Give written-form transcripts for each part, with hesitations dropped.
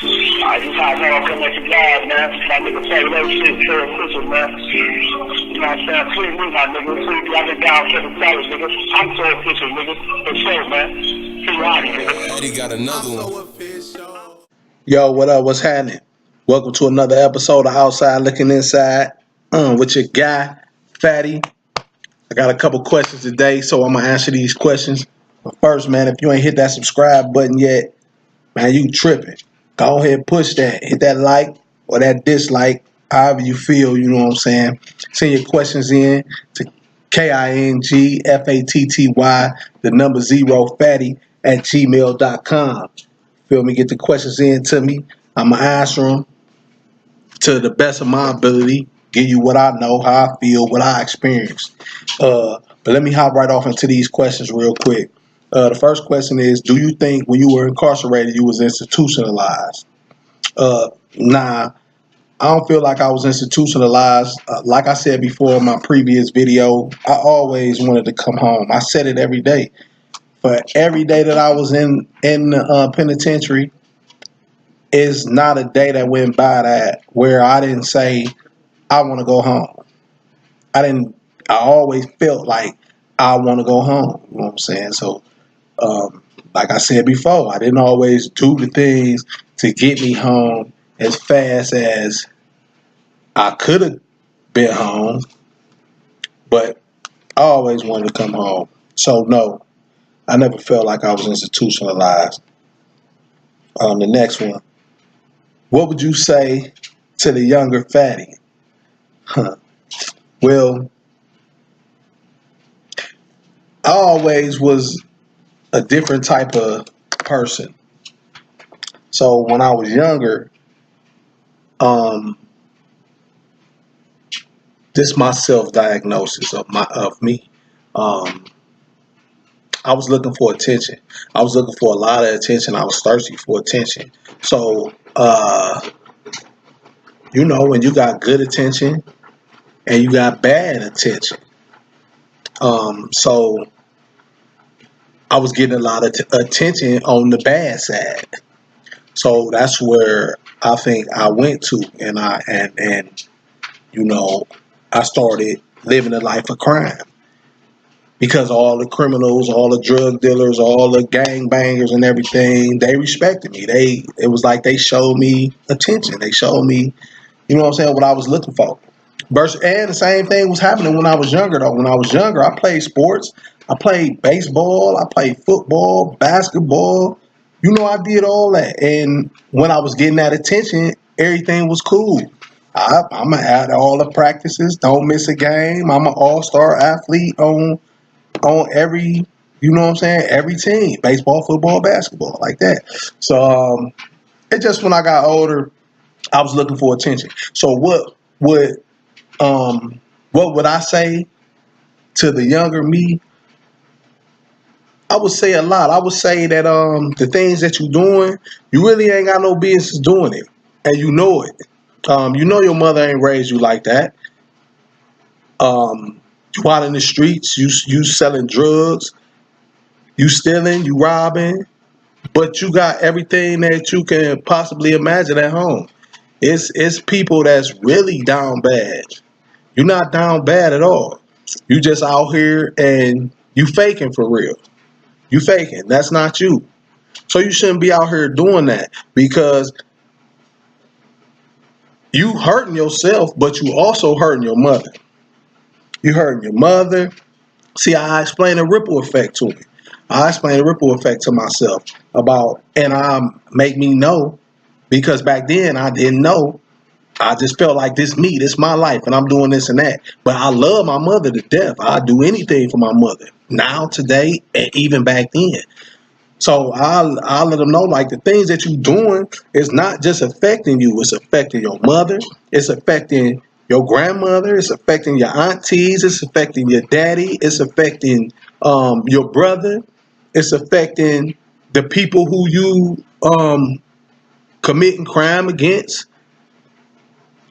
I just how I come at you live, man. My nigga say that shit, Terry Fisher, man. You know what I'm saying? Free me, my nigga. Free me. I've been down Kevin Salas, nigga. I'm so official, nigga. For sure, man. Free Roddy, nigga. Eddie got another one. Yo, what up? What's happening? Welcome to another episode of Outside Looking Inside with your guy, Fatty. I got a couple questions today, so I'm going to answer these questions. But first, man, if you ain't hit that subscribe button yet, man, you tripping. Go ahead and push that. Hit that like or that dislike, however you feel, you know what I'm saying. Send your questions in to KINGFATTY, the number 0, fatty at gmail.com. Feel me? Get the questions in to me. I'm going to answer them to the best of my ability. Give you what I know, how I feel, what I experienced. But let me hop right off into these questions real quick. The first question is, do you think when you were incarcerated, you was institutionalized? Nah, I don't feel like I was institutionalized. Like I said before in my previous video, I always wanted to come home. I said it every day. But every day that I was in the penitentiary is not a day that went by that where I didn't say I want to go home. I always felt like I want to go home. You know what I'm saying? So, like I said before, I didn't always do the things to get me home as fast as I could have been home, but I always wanted to come home. So, no, I never felt like I was institutionalized. The next one. What would you say to the younger Fatty? Well, I always was a different type of person. So when I was younger, this my self-diagnosis of me. I was looking for attention. I was looking for a lot of attention. I was thirsty for attention. So, when you got good attention and you got bad attention. So I was getting a lot of attention on the bad side. So that's where I think I went to, and I started living a life of crime because all the criminals, all the drug dealers, all the gang bangers and everything, they respected me. It was like they showed me attention. They showed me, you know what I'm saying, what I was looking for. And the same thing was happening when I was younger, though. When I was younger, I played sports. I played baseball. I played football, basketball. I did all that. And when I was getting that attention, everything was cool. I'm at all the practices. Don't miss a game. I'm an all-star athlete on every, you know what I'm saying, every team. Baseball, football, basketball, like that. So it just when I got older, I was looking for attention. So what would I say to the younger me? I would say a lot. I would say that the things that you're doing, you really ain't got no business doing it, and you know it. Your mother ain't raised you like that. You out in the streets, you selling drugs, you stealing, you robbing, but you got everything that you can possibly imagine at home. It's people that's really down bad. You're not down bad at all. You just out here and you faking for real. You faking. That's not you. So you shouldn't be out here doing that because you hurting yourself, but you also hurting your mother. You hurting your mother. See, I explained the ripple effect to me. I explained the ripple effect to myself make me know, because back then I didn't know. I just felt like this my life, and I'm doing this and that. But I love my mother to death. I'd do anything for my mother. Now, today, and even back then. So I'll let them know, like, the things that you're doing is not just affecting you. It's affecting your mother. It's affecting your grandmother. It's affecting your aunties. It's affecting your daddy. It's affecting your brother. It's affecting the people who you committing crime against.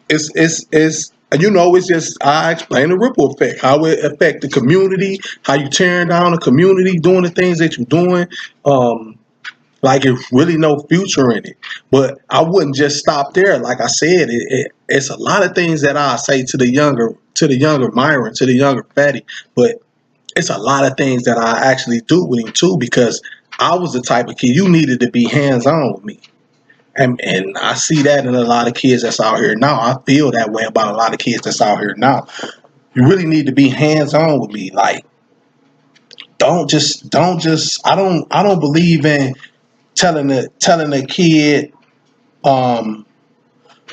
It's just, I explain the ripple effect, how it affect the community, how you tearing down the community, doing the things that you're doing. Like it's really no future in it. But I wouldn't just stop there. Like I said, it's a lot of things that I say to the younger Myron, to the younger Fatty. But it's a lot of things that I actually do with him too, because I was the type of kid you needed to be hands on with me. And I see that in a lot of kids that's out here now. I feel that way about a lot of kids that's out here now. You really need to be hands on with me. Like, don't just I don't believe in telling the kid,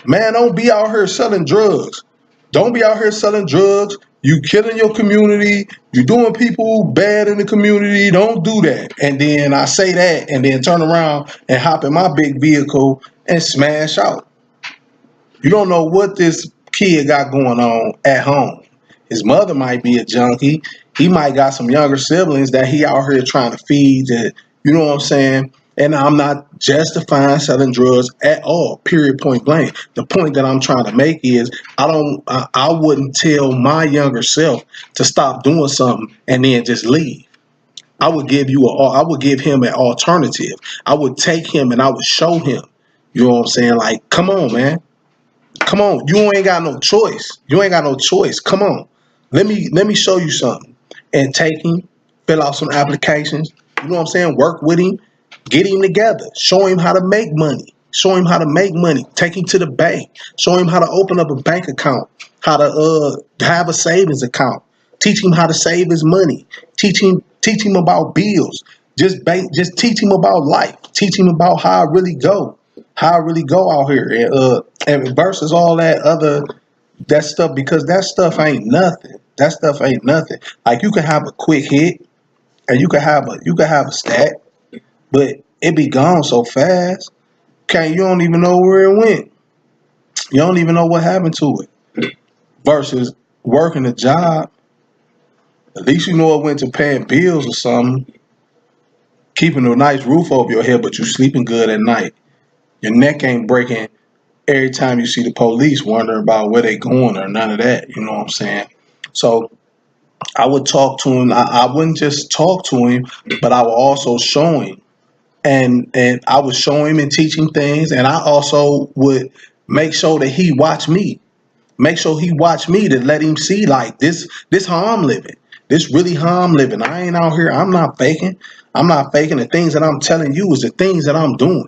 man, don't be out here selling drugs. Don't be out here selling drugs. You killing your community. You doing people bad in the community. Don't do that. And then I say that and then turn around and hop in my big vehicle and smash out. You don't know what this kid got going on at home. His mother might be a junkie. He might got some younger siblings that he out here trying to feed. That, you know what I'm saying? And I'm not justifying selling drugs at all, period, point blank. The point that I'm trying to make is I wouldn't tell my younger self to stop doing something and then just leave. I would give him an alternative. I would take him and I would show him. You know what I'm saying? Like, come on, man. Come on. You ain't got no choice. You ain't got no choice. Come on. Let me show you something. And take him, fill out some applications. You know what I'm saying? Work with him. Get him together. Show him how to make money. Show him how to make money. Take him to the bank. Show him how to open up a bank account. How to have a savings account. Teach him how to save his money. Teach him about bills. Just teach him about life. Teach him about how I really go. How I really go out here. And versus all that stuff, because that stuff ain't nothing. That stuff ain't nothing. Like, you can have a quick hit and you can have a stat, but it be gone so fast. You don't even know where it went. You don't even know what happened to it. Versus working a job, at least you know it went to paying bills or something, keeping a nice roof over your head, but you sleeping good at night. Your neck ain't breaking every time you see the police wondering about where they going or none of that. You know what I'm saying? So I would talk to him. I wouldn't just talk to him, but I would also show him. And I would show him and teach him things. And I also would make sure that he watch me. Make sure he watch me to let him see, like, this how I'm living. This really how I'm living. I ain't out here. I'm not faking. I'm not faking. The things that I'm telling you is the things that I'm doing.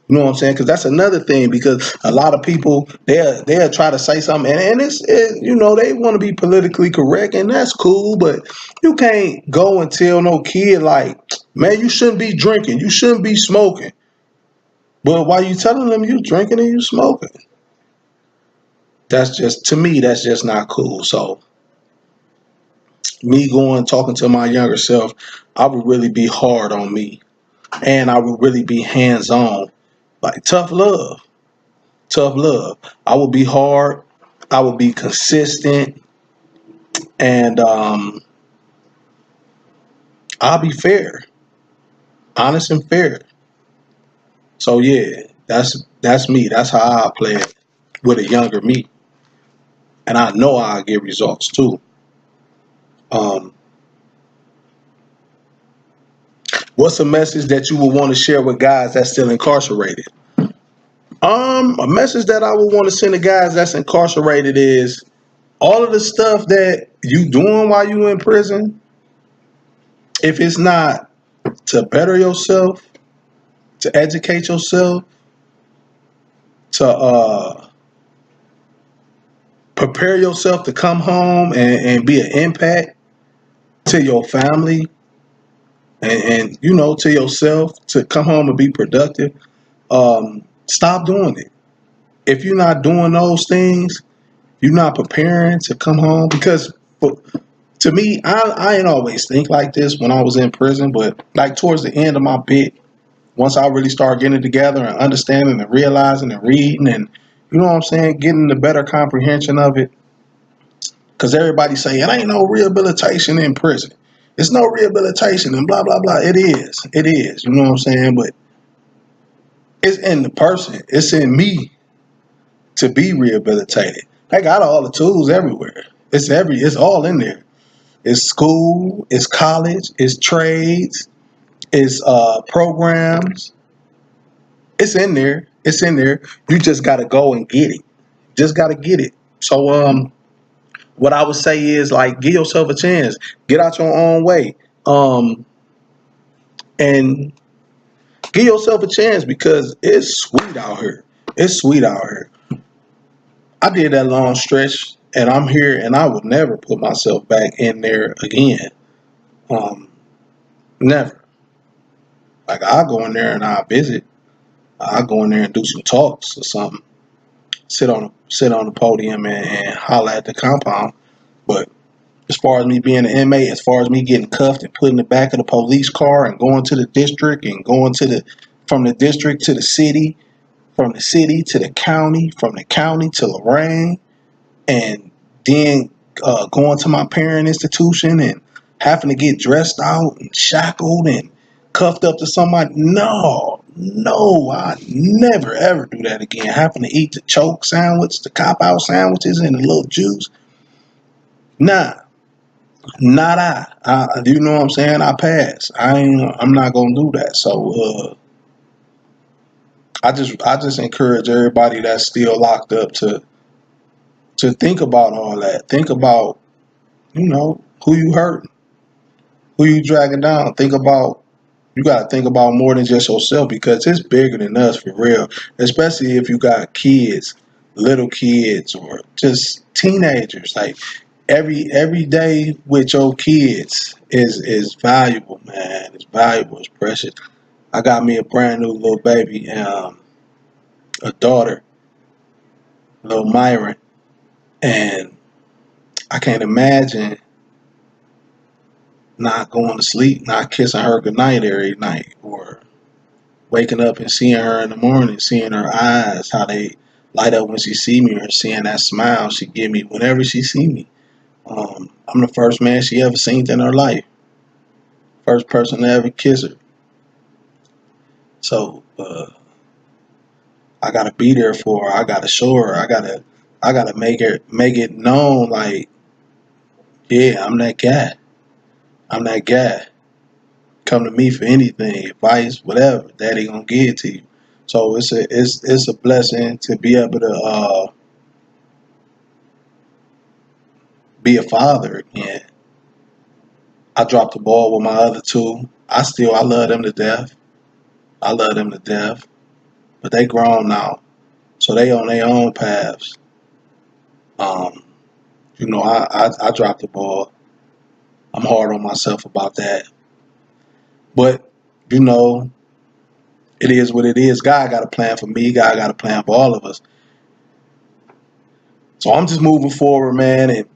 You know what I'm saying? Because that's another thing. Because a lot of people, they'll try to say something, and they want to be politically correct, and that's cool. But you can't go and tell no kid, like, man, you shouldn't be drinking, you shouldn't be smoking. But why you telling them you drinking and you smoking? That's just, to me, that's just not cool. So me talking to my younger self, I would really be hard on me, and I would really be hands on. Like, tough love. I would be hard. I would be consistent. And I'll be fair. Honest and fair. So yeah, that's me. That's how I play it with a younger me. And I know I'll get results too. What's a message that you would want to share with guys that's still incarcerated? A message that I would want to send to guys that's incarcerated is, all of the stuff that you doing while you in prison, if it's not to better yourself, to educate yourself, to prepare yourself to come home and be an impact to your family, and to yourself, to come home and be productive, stop doing it. If you're not doing those things, you're not preparing to come home. Because to me, I ain't always think like this when I was in prison, but like towards the end of my bit, once I really started getting it together and understanding and realizing and reading and, you know what I'm saying, getting the better comprehension of it. Because everybody say, it ain't no rehabilitation in prison. It's no rehabilitation and blah, blah, blah. It is. You know what I'm saying? But it's in the person. It's in me to be rehabilitated. I got all the tools everywhere. It's all in there. It's school, it's college, it's trades, It's programs. It's in there. It's in there. You just gotta go and get it. Just gotta get it. So what I would say is like give yourself a chance. Get out your own way. And give yourself a chance because it's sweet out here. It's sweet out here. I did that long stretch and I'm here and I would never put myself back in there again. Never. Like I go in there and I visit. I go in there and do some talks or something. Sit on the podium and holler at the compound. But as far as me being an inmate, as far as me getting cuffed and put in the back of the police car and going to the district and going to from the district to the city, from the city to the county, from the county to Lorraine, and then going to my parent institution and having to get dressed out and shackled and cuffed up to somebody. No, I never ever do that again. Having to eat the choke sandwich, the cop out sandwiches, and the little juice. Nah, not I. You know what I'm saying? I pass. I'm not gonna do that. So I just encourage everybody that's still locked up to think about all that. Think about, who you hurting, who you dragging down. You got to think about more than just yourself because it's bigger than us for real. Especially if you got kids, little kids, or just teenagers. Like every day with your kids is valuable, man. It's valuable. It's precious. I got me a brand new little baby, a daughter, little Myron, and I can't imagine not going to sleep, not kissing her goodnight every night, or waking up and seeing her in the morning, seeing her eyes, how they light up when she see me, or seeing that smile she give me whenever she see me. I'm the first man she ever seen in her life. First person to ever kiss her. So I gotta be there for her. I gotta show her. I gotta make it known, like, yeah, I'm that guy. I'm that guy. Come to me for anything, advice, whatever. Daddy gonna give it to you. So it's a blessing to be able to be a father again. I dropped the ball with my other two. I love them to death. But they grown now. So they on their own paths. I dropped the ball. I'm hard on myself about that. But, it is what it is. God got a plan for me. God got a plan for all of us. So I'm just moving forward, man, and,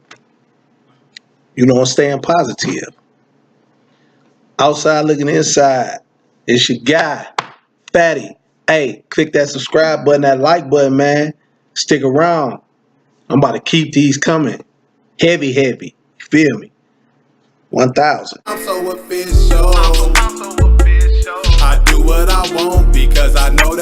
staying positive. Outside looking inside. It's your guy, Fatty. Hey, click that subscribe button, that like button, man. Stick around. I'm about to keep these coming. Heavy. You feel me? 1,000. I'm so official. I do what I want because I know